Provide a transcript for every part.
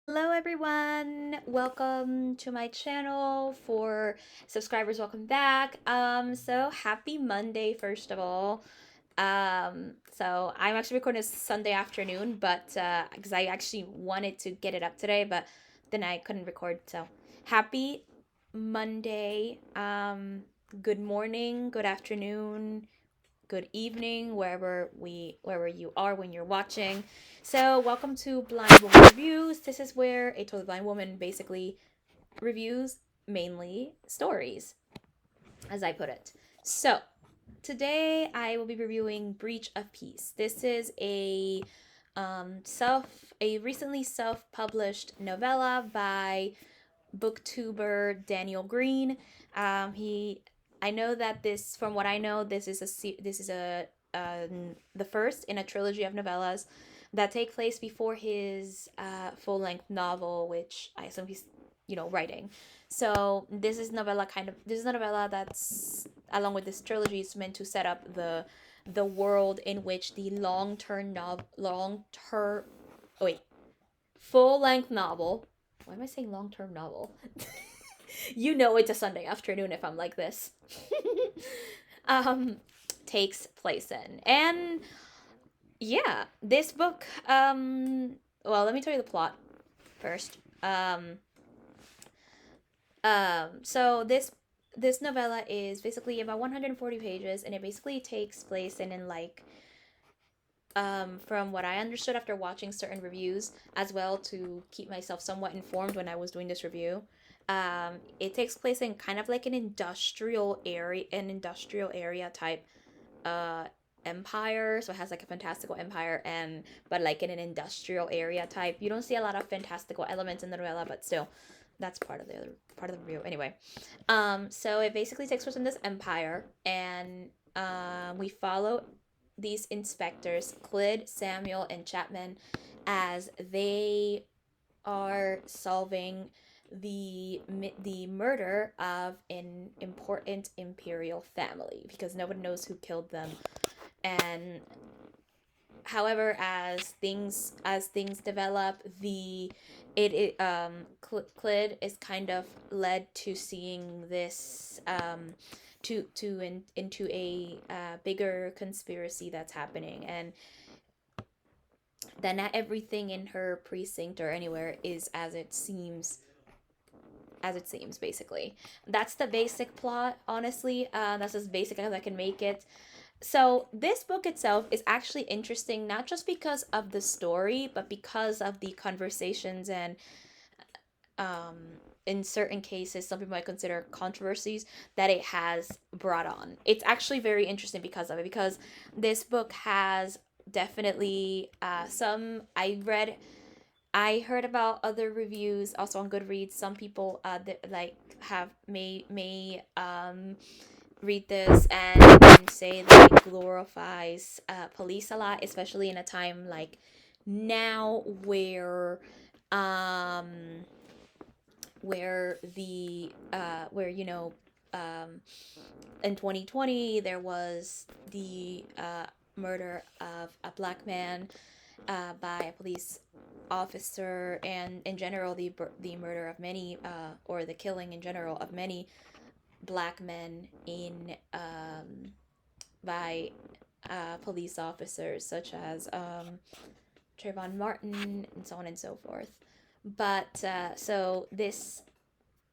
Hello everyone. Welcome to my channel. For subscribers, welcome back. So happy Monday first of all. So I'm actually recording this Sunday afternoon, but because I actually wanted to get it up today, but then I couldn't record. So happy Monday. Good morning, good afternoon, good evening, wherever you are when you're watching. So welcome to Blind Woman Reviews. This is where a totally blind woman basically reviews mainly stories, as I put it. So today I will be reviewing Breach of Peace. This is a recently self-published novella by booktuber Daniel Greene. He I know that this, from what I know, this is a the first in a trilogy of novellas that take place before his full length novel, which I assume he's writing. So this is a novella that's, along with this trilogy, is meant to set up the world in which the long term oh wait full length novel. Why am I saying long term novel? It's a Sunday afternoon if I'm like this. um, Takes place in. And yeah, this book, well, let me tell you the plot first. So this novella is basically about 140 pages, and it basically takes place in like from what I understood after watching certain reviews, as well to keep myself somewhat informed when I was doing this review. It takes place in kind of like an industrial area type uh, empire. So it has like a fantastical empire, and but like in an industrial area type. You don't see a lot of fantastical elements in the novella, but still, that's part of the review. Anyway, so it basically takes place in this empire, and we follow these inspectors, Clyde, Samuel, and Chapman, as they are solving the murder of an important imperial family because nobody knows who killed them. And however, as things develop, Clyde is kind of led to seeing this into a bigger conspiracy that's happening, and that not everything in her precinct or anywhere is as it seems. Basically, that's the basic plot. Honestly, that's as basic as I can make it. So this book itself is actually interesting, not just because of the story, but because of the conversations and um in certain cases some people might consider controversies that it has brought on. It's actually very interesting because of it, because this book has definitely some I heard about other reviews also on Goodreads. Some people that like have may read this and say that it glorifies police a lot, especially in a time like now um where in 2020 there was the murder of a black man by a police officer, and in general the murder of many or the killing in general of many black men in by police officers such as Trayvon Martin and so on and so forth. But so this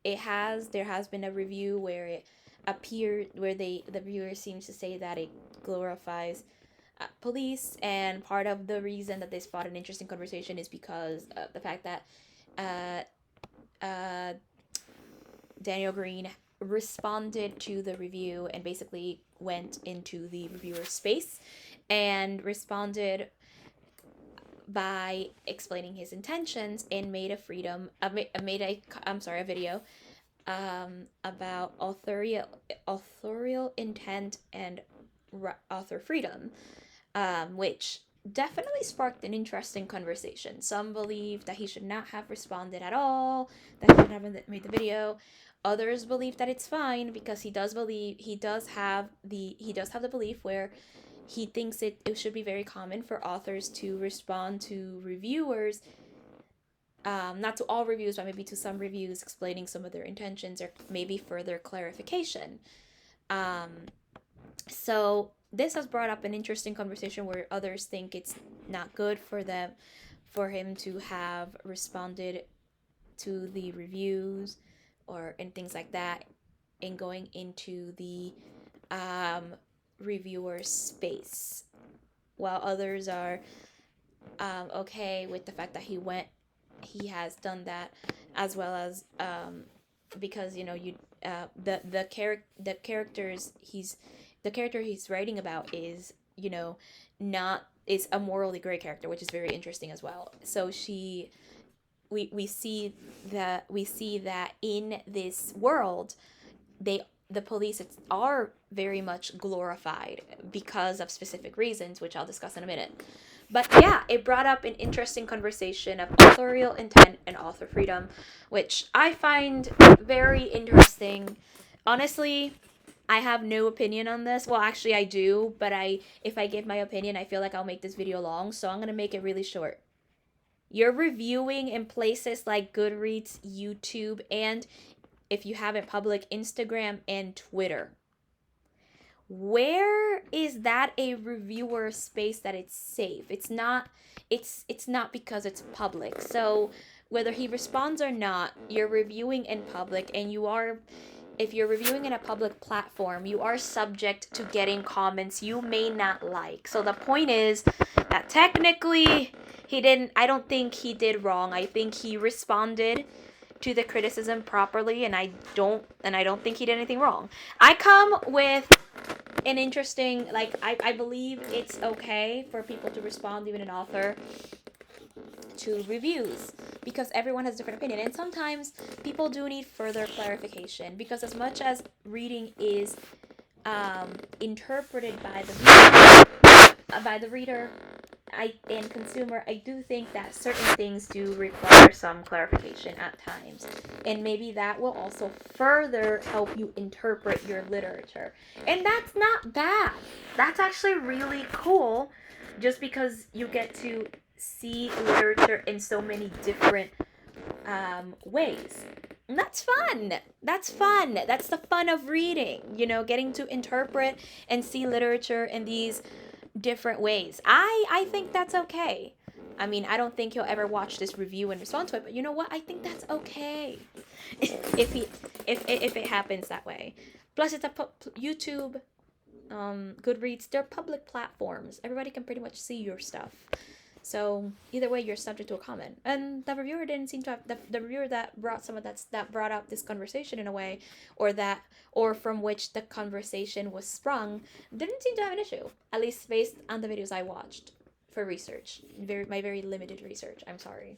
it has there has been a review where it appeared where the reviewer seems to say that it glorifies police, and part of the reason that this brought an interesting conversation is because of the fact that uh, Daniel Greene responded to the review and basically went into the reviewer's space and responded by explaining his intentions, and made a video about authorial intent and author freedom, which definitely sparked an interesting conversation. Some believe that he should not have responded at all, that he should have made the video. Others believe that it's fine because he does have the belief where he thinks it should be very common for authors to respond to reviewers not to all reviews, but maybe to some reviews, explaining some of their intentions or maybe further clarification. Um, so this has brought up an interesting conversation where others think it's not good for them, for him to have responded to the reviews or and things like that, and going into the um, reviewer space, while others are okay with the fact that he has done that, as well as because you the characters the character he's writing about is not is a morally gray character, which is very interesting as well. So we see that in this world, the police are very much glorified because of specific reasons, which I'll discuss in a minute. But yeah, it brought up an interesting conversation of authorial intent and author freedom, which I find very interesting. Honestly, I have no opinion on this. Well, actually I do, but if I give my opinion, I feel like I'll make this video long, so I'm going to make it really short. You're reviewing in places like Goodreads, YouTube, and if you have it public, Instagram and Twitter. Where is that a reviewer space that it's safe? It's not because it's public. So whether he responds or not, you're reviewing in public, and if you're reviewing in a public platform, you are subject to getting comments you may not like. So the point is that technically I don't think he did wrong. I think he responded to the criticism properly, and I don't think he did anything wrong. I come with an interesting, I believe it's okay for people to respond, even an author, to reviews, because everyone has a different opinion, and sometimes people do need further clarification, because as much as reading is interpreted by the reader and consumer, I do think that certain things do require some clarification at times, and maybe that will also further help you interpret your literature, and that's not bad. That's actually really cool, just because you get to see literature in so many different ways. And that's fun. That's fun. That's the fun of reading, getting to interpret and see literature in these different ways. I think that's okay. I mean, I don't think he'll ever watch this review and respond to it, but you know what? I think that's okay. if it happens that way. Plus, it's YouTube, Goodreads. They're public platforms. Everybody can pretty much see your stuff. So either way, you're subject to a comment. And the reviewer didn't seem to have the reviewer that brought some of that brought up this conversation in a way, or from which the conversation was sprung, didn't seem to have an issue. At least based on the videos I watched for research, my very limited research. I'm sorry.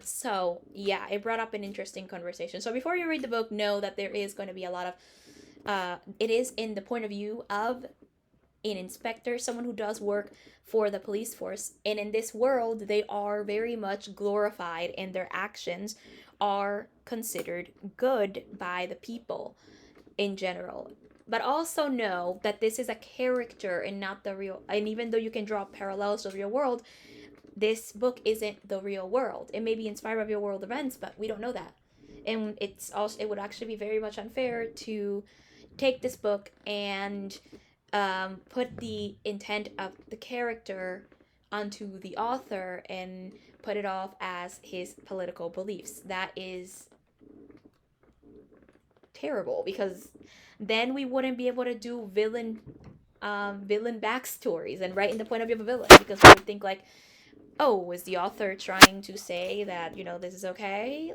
So yeah, it brought up an interesting conversation. So before you read the book, know that there is going to be a lot of it is in the point of view of an inspector, someone who does work for the police force, and in this world they are very much glorified, and their actions are considered good by the people in general. But also know that this is a character and not the real, and even though you can draw parallels to the real world, this book isn't the real world. It may be inspired by real world events, but we don't know that. And it would actually be very much unfair to take this book and put the intent of the character onto the author and put it off as his political beliefs. That is terrible, because then we wouldn't be able to do villain backstories and write in the point of view of a villain, because we would think like, oh, is the author trying to say that this is okay?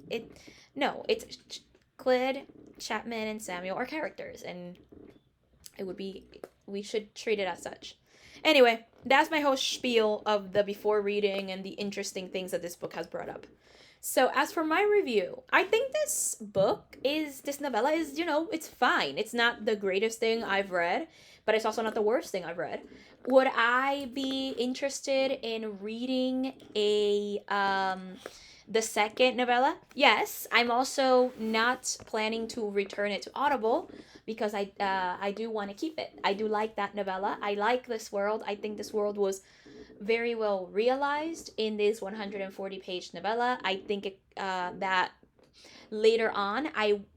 It's Clyde, Chapman, and Samuel are characters, and we should treat it as such. Anyway, that's my whole spiel of the before reading and the interesting things that this book has brought up. So as for my review, I think this novella is, it's fine. It's not the greatest thing I've read, but it's also not the worst thing I've read. Would I be interested in reading the second novella? Yes. I'm also not planning to return it to Audible, because I do want to keep it. I do like that novella. I like this world. I think this world was very well realized in this 140-page novella. I think that later on,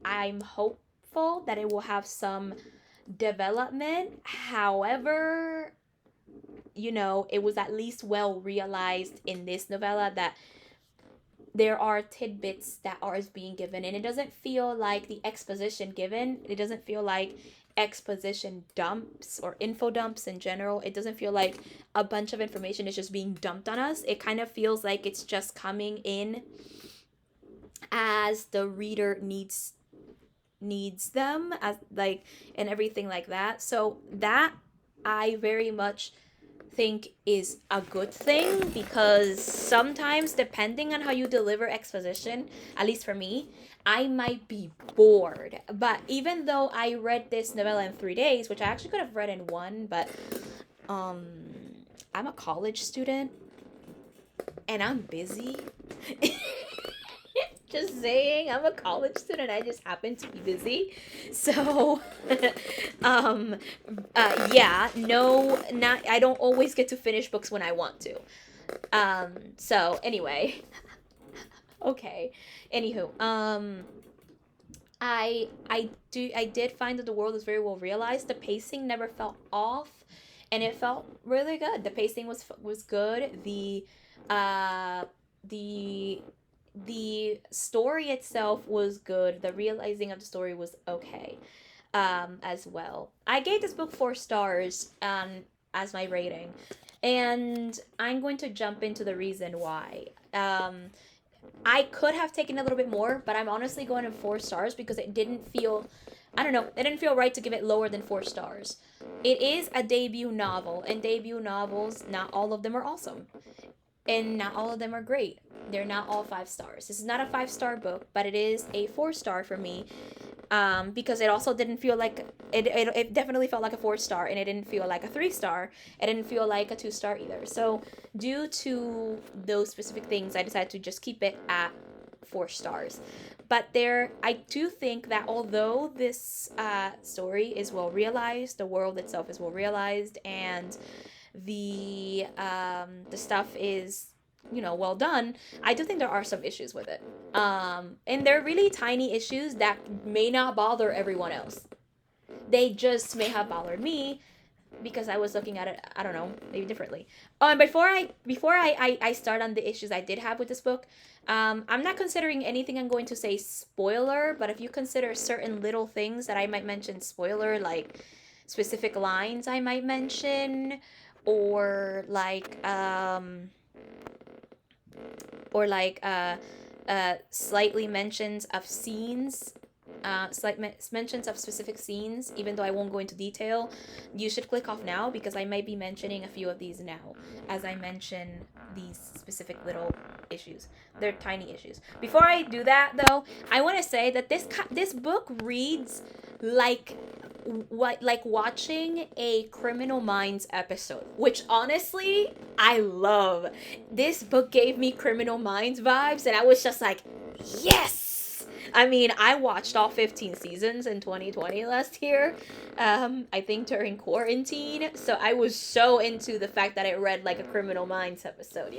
I'm hopeful that it will have some development. However, it was at least well realized in this novella that there are tidbits that are being given, and it doesn't feel like the exposition given. It doesn't feel like exposition dumps or info dumps in general. It doesn't feel like a bunch of information is just being dumped on us. It kind of feels like it's just coming in as the reader needs them, as like, and everything like that. So that I very much think is a good thing, because sometimes, depending on how you deliver exposition, at least for me, I might be bored. But even though I read this novella in 3 days, which I actually could have read in one, but I'm a college student and I'm busy. Just saying, I'm a college student. I just happen to be busy. So, yeah, no, not, I don't always get to finish books when I want to. So anyway, okay. Anywho, I did find that the world is very well realized. The pacing never felt off, and it felt really good. The pacing was good. The story itself was good. The realizing of the story was okay, as well. I gave this book 4 stars, as my rating, and I'm going to jump into the reason why. I could have taken a little bit more, but I'm honestly going in 4 stars because it didn't feel, I don't know, it didn't feel right to give it lower than 4 stars. It is a debut novel, and debut novels, not all of them are awesome, and not all of them are great. They're not all 5 stars. This is not a 5-star book, but it is a 4-star for me, because it also didn't feel like it definitely felt like a 4-star, and it didn't feel like a 3-star. It didn't feel like a 2-star either. So due to those specific things, I decided to just keep it at 4 stars. But I do think that although this story is well realized, the world itself is well realized, and the stuff is well done, I do think there are some issues with it, and they're really tiny issues that may not bother everyone else. They just may have bothered me because I was looking at it, I don't know, maybe differently. Oh, and before I start on the issues I did have with this book, I'm not considering anything I'm going to say spoiler, but if you consider certain little things that I might mention spoiler, like specific lines I might mention, or like slightly mentions of scenes, slight mentions of specific scenes, even though I won't go into detail, you should click off now, because I might be mentioning a few of these now as I mention these specific little issues. They're tiny issues. Before I do that, though, I want to say that this book reads like watching a Criminal Minds episode, which honestly I love. This book gave me Criminal Minds vibes, and I was just like, yes. I mean, I watched all 15 seasons in 2020 last year, I think during quarantine, so I was so into the fact that it read like a Criminal Minds episode.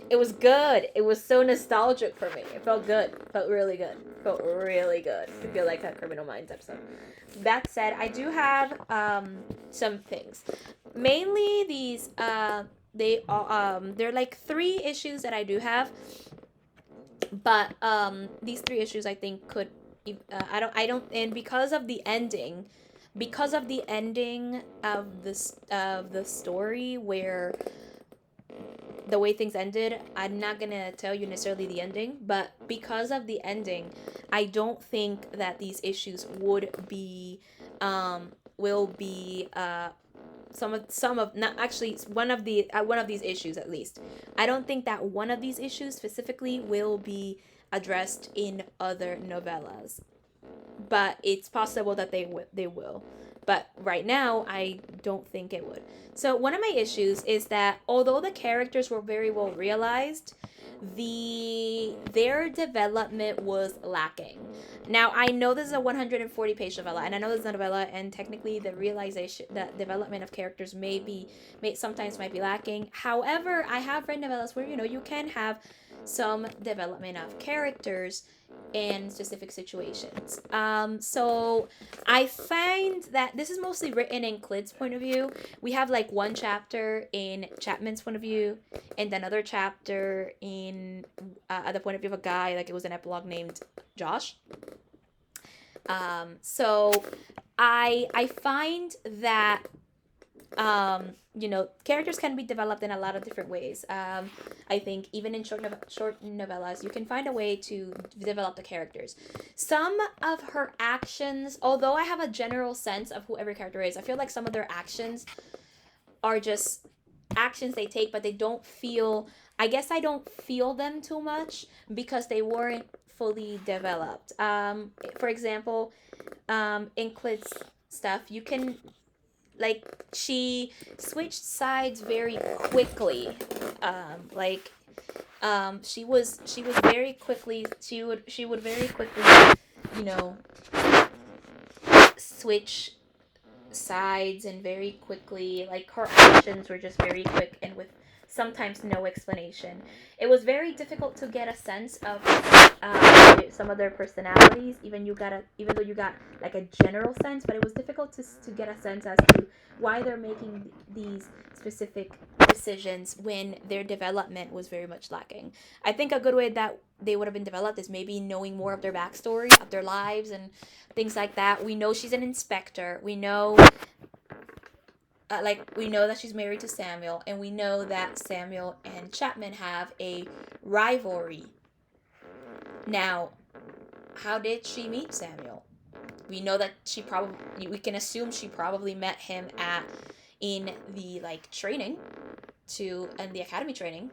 It was good. It was so nostalgic for me. It felt good. It felt really good. It felt really good to feel like a Criminal Minds episode. That said, I do have some things. Mainly these they're like 3 issues that I do have. But these 3 issues I think could I don't and because of the ending of the story, where the way things ended, I'm not gonna tell you necessarily the ending, but because of the ending, I don't think that these issues would be will be some of not actually one of these issues, at least. I don't think that one of these issues specifically will be addressed in other novellas, but it's possible that they will. But right now, I don't think it would. So one of my issues is that although the characters were very well realized, their development was lacking. Now I know this is a 140-page novella, and I know this is a novella, and technically the realization, the development of characters may sometimes might be lacking. However, I have read novellas where you can have some development of characters in specific situations. So I find that this is mostly written in Clid's point of view. We have like one chapter in Chapman's point of view, and another chapter in the point of view of a guy, like it was an epilogue named Josh. So I find that characters can be developed in a lot of different ways. I think even in short novellas, you can find a way to develop the characters. Some of her actions, although I have a general sense of who every character is, I feel like some of their actions are just actions they take, but they don't feel. I guess I don't feel them too much because they weren't fully developed. For example, in Clit's stuff, you can like she switched sides very quickly. She was very quickly she would very quickly you know switch sides, and very quickly, like her actions were just very quick and with sometimes no explanation. It was very difficult to get a sense of some of their personalities, even though you got like a general sense, but it was difficult to get a sense as to why they're making these specific decisions when their development was very much lacking. I think a good way that they would have been developed is maybe knowing more of their backstory, of their lives, and things like that. We know she's an inspector. We know that she's married to Samuel, and we know that Samuel and Chapman have a rivalry. Now, how did she meet Samuel? We know that we can assume she probably met him in the training and the academy training.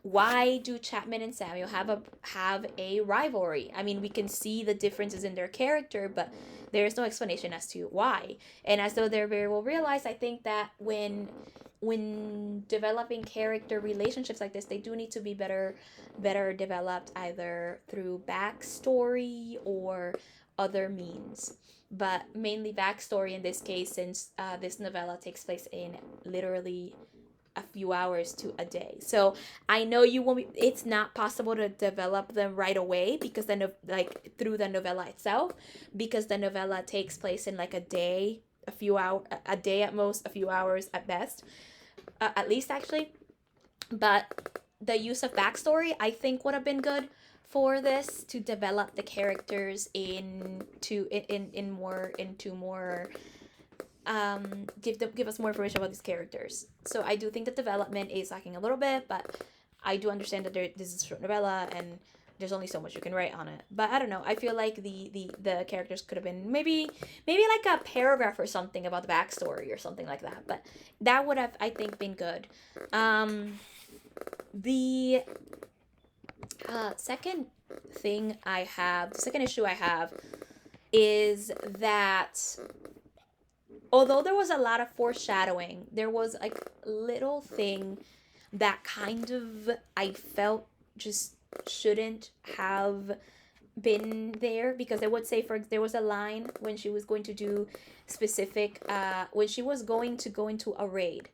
Why do Chapman and Samuel have a rivalry? I mean, we can see the differences in their character, but there is no explanation as to why. And as though they're very well realized, I think that when developing character relationships like this, they do need to be better developed, either through backstory or other means. But mainly backstory in this case, since this novella takes place in literally a few hours to a day. So I know it's not possible to develop them right away because through the novella itself, because the novella takes place in like a day, a day at most, a few hours at best, at least actually. But the use of backstory, I think, would have been good for this to develop the characters into more give us more information about these characters. So I do think the development is lacking a little bit, but I do understand that this is a short novella and there's only so much you can write on it. But I don't know. I feel like the characters could have been maybe like a paragraph or something about the backstory or something like that. But that would have, I think, been good. The second issue I have is that although there was a lot of foreshadowing, there was like little thing that kind of I felt just shouldn't have been there, because I would say there was a line when she was going to do specific when she was going to go into a raid.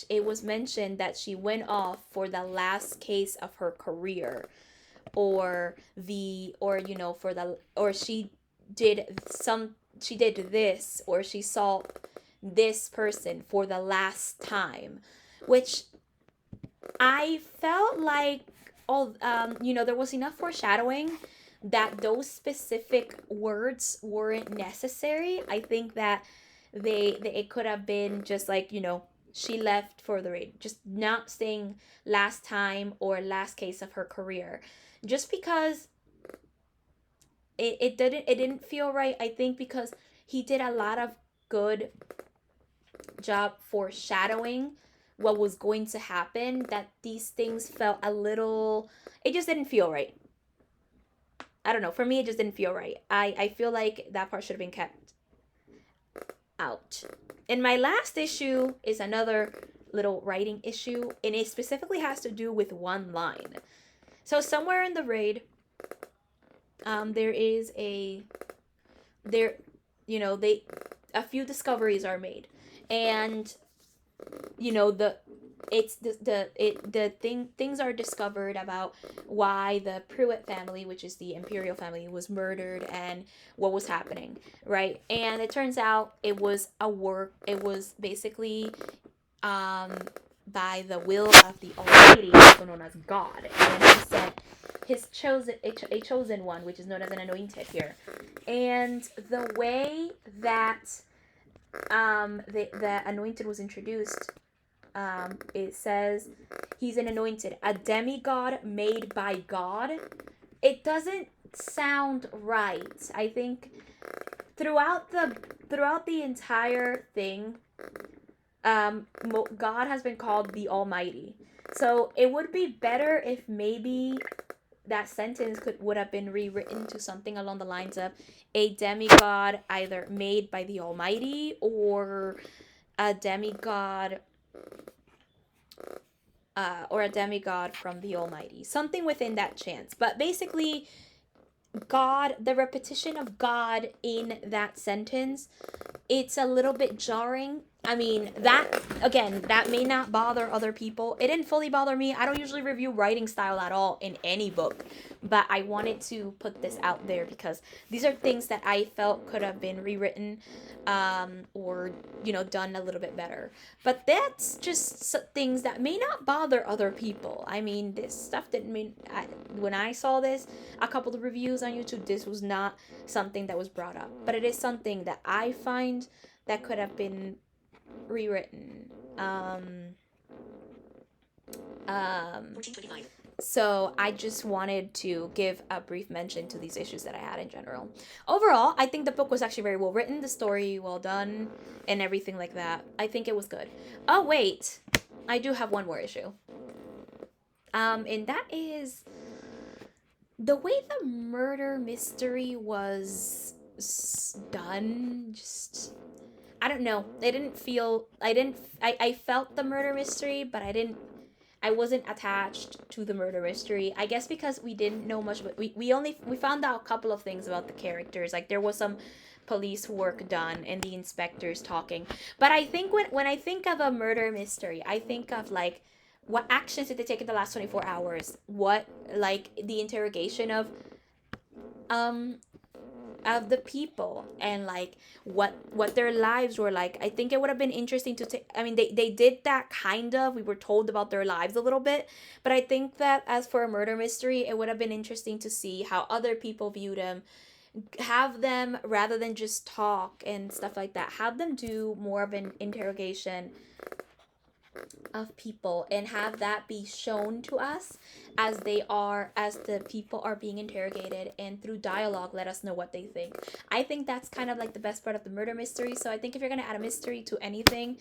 It was mentioned that she went off for the last case of her career, or she did this, or she saw this person for the last time, which I felt like there was enough foreshadowing that those specific words weren't necessary. I think that it could have been just like, she left for the raid, just not saying last time or last case of her career, just because it didn't feel right. I think because he did a lot of good job foreshadowing what was going to happen, that these things felt it just didn't feel right. I don't know, for me it just didn't feel right. I feel like that part should have been kept out. And my last issue is another little writing issue, and it specifically has to do with one line. So somewhere in the raid, there is there, they a few discoveries are made, and the it's the things are discovered about why the Pruitt family, which is the imperial family, was murdered and what was happening, right? And it turns out it was basically um by the will of the Almighty, also known as God, and he sent his a chosen one, which is known as an anointed here. And the way that the anointed was introduced, it says he's an anointed, a demigod made by God. It doesn't sound right. I think throughout the entire thing, God has been called the Almighty. So it would be better if maybe that sentence would have been rewritten to something along the lines of a demigod either made by the Almighty, or a demigod from the Almighty. Something within that chance. But basically, God, the repetition of God in that sentence, it's a little bit jarring. I mean, that may not bother other people. It didn't fully bother me. I don't usually review writing style at all in any book, but I wanted to put this out there because these are things that I felt could have been rewritten, or done a little bit better. But that's just things that may not bother other people. I mean, this stuff didn't mean when I saw this, a couple of reviews on YouTube, this was not something that was brought up, but it is something that I find that could have been rewritten. So I just wanted to give a brief mention to these issues that I had in general. Overall, I think the book was actually very well written, the story well done, and everything like that. I think it was good. Oh wait, I do have one more issue. And that is the way the murder mystery was done. Just, I don't know. I felt the murder mystery, but I wasn't attached to the murder mystery. I guess because we didn't know much, but we found out a couple of things about the characters. Like there was some police work done and the inspectors talking. But I think when I think of a murder mystery, I think of like what actions did they take in the last 24 hours? What, like, the interrogation of the people, and like what their lives were like. I think it would have been interesting to take. I mean, they did that kind of. We were told about their lives a little bit, but I think that as for a murder mystery, it would have been interesting to see how other people viewed them. Have them, rather than just talk and stuff like that, have them do more of an interrogation of people and have that be shown to us as the people are being interrogated, and through dialogue let us know what they think. I think that's kind of like the best part of the murder mystery. So I think if you're going to add a mystery to anything,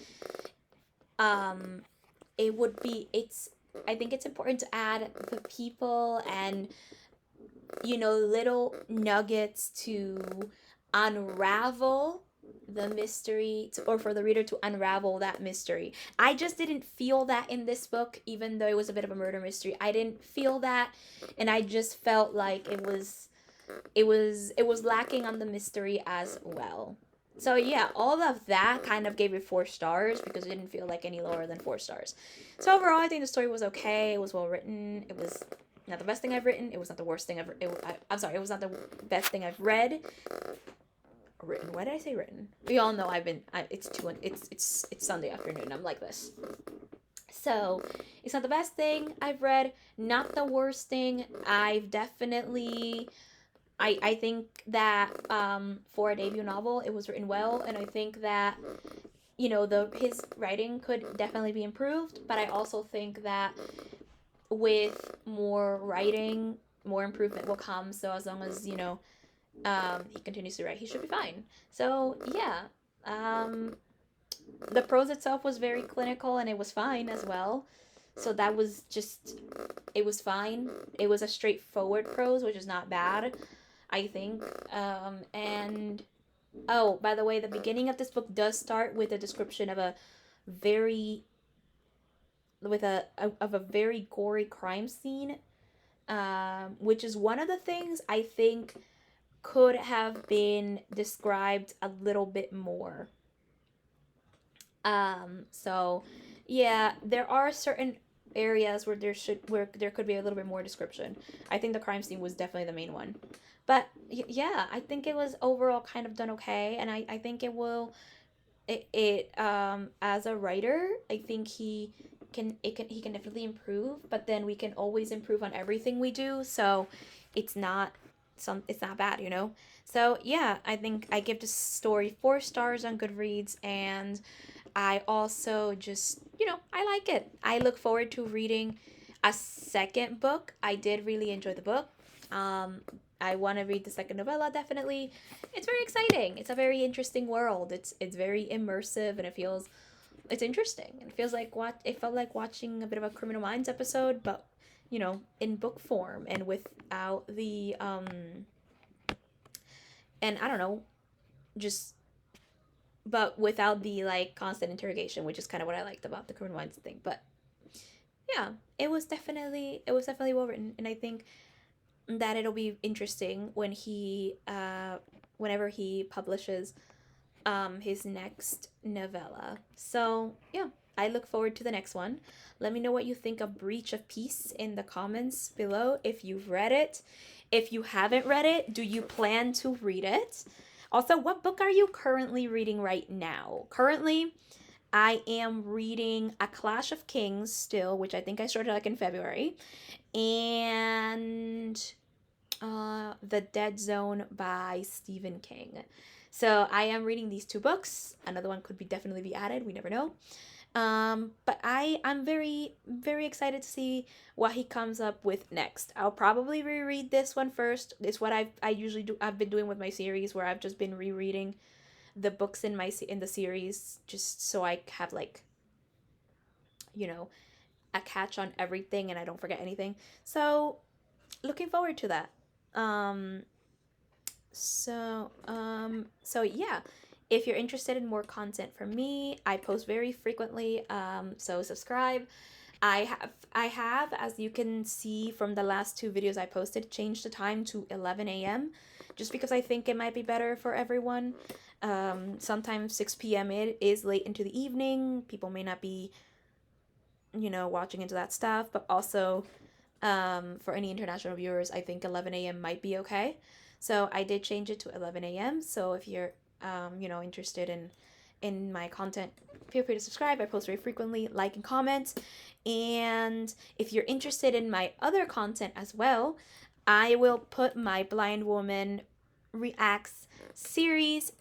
it would be I think it's important to add the people and little nuggets to unravel the mystery, or for the reader to unravel that mystery. I just didn't feel that in this book, even though it was a bit of a murder mystery. I didn't feel that, and I just felt like it was lacking on the mystery as well. So yeah, all of that kind of gave it 4 stars because it didn't feel like any lower than 4 stars. So overall, I think the story was okay. It was well written. It was not the best thing I've written. It was not the worst thing I've. I'm sorry. It was not the best thing I've read. Written. Why did I say written? We all know it's Sunday afternoon. I'm like this. So it's not the best thing I've read. Not the worst thing. I've definitely. I think that for a debut novel, it was written well, and I think that his writing could definitely be improved. But I also think that with more writing, more improvement will come. So as long as he continues to write, he should be fine. So yeah, the prose itself was very clinical, and it was fine as well. So that was just, it was fine. It was a straightforward prose, which is not bad, I think. And oh, by the way, the beginning of this book does start with a description of a very of a very gory crime scene, which is one of the things I think could have been described a little bit more. So yeah, there are certain areas where there could be a little bit more description. I think the crime scene was definitely the main one. But yeah, I think it was overall kind of done okay, and I think it as a writer, I think he can definitely improve, but then we can always improve on everything we do. So it's not it's not bad, you know. So yeah, I think I give this story 4 stars on Goodreads, and I also just, I like it. I look forward to reading a second book. I did really enjoy the book. Um, I want to read the second novella definitely. It's very exciting. It's a very interesting world. It's very immersive, and it's interesting. It feels like it felt like watching a bit of a Criminal Minds episode, but in book form and without the and I don't know, just but without the like constant interrogation, which is kind of what I liked about the Criminal Minds thing. But yeah, it was definitely well written, and I think that it'll be interesting when whenever he publishes his next novella. So yeah, I look forward to the next one. Let me know what you think of Breach of Peace in the comments below. If you've read it, if you haven't read it, do you plan to read it? Also, what book are you currently reading right now? Currently, I am reading A Clash of Kings still, which I think I started like in February, and The Dead Zone by Stephen King. So I am reading these 2 books. Another one could definitely be added. We never know. But I'm very very excited to see what he comes up with next. I'll probably reread this one first. It's what I usually do. I've been doing with my series, where I've just been rereading the books in the series, just so I have like, you know a catch on everything and I don't forget anything. So looking forward to that. Um, so yeah, if you're interested in more content from me, I post very frequently. So subscribe. I have, as you can see from the last 2 videos I posted, changed the time to 11 a.m. just because I think it might be better for everyone. Sometimes 6 p.m. it is late into the evening. People may not be, watching into that stuff, but also for any international viewers, I think 11 a.m. might be okay. So I did change it to 11 a.m. So if you're, interested in my content, feel free to subscribe. I post very frequently, like and comment. And if you're interested in my other content as well, I will put my Blind Woman Reacts series.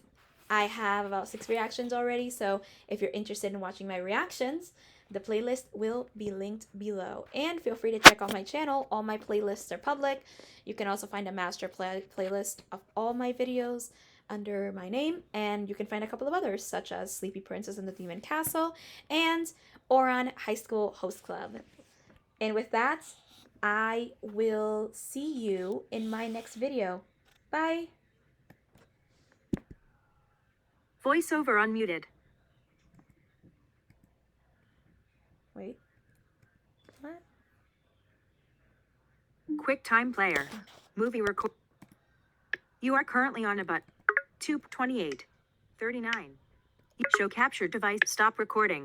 I have about 6 reactions already. So if you're interested in watching my reactions, the playlist will be linked below. And feel free to check out my channel. All my playlists are public. You can also find a master playlist of all my videos under my name. And you can find a couple of others, such as Sleepy Princess and the Demon Castle and Oran High School Host Club. And with that, I will see you in my next video. Bye! Voiceover unmuted. Wait. What? Quick time player. Movie record. You are currently on about 2:28:39. Show captured device. Stop recording.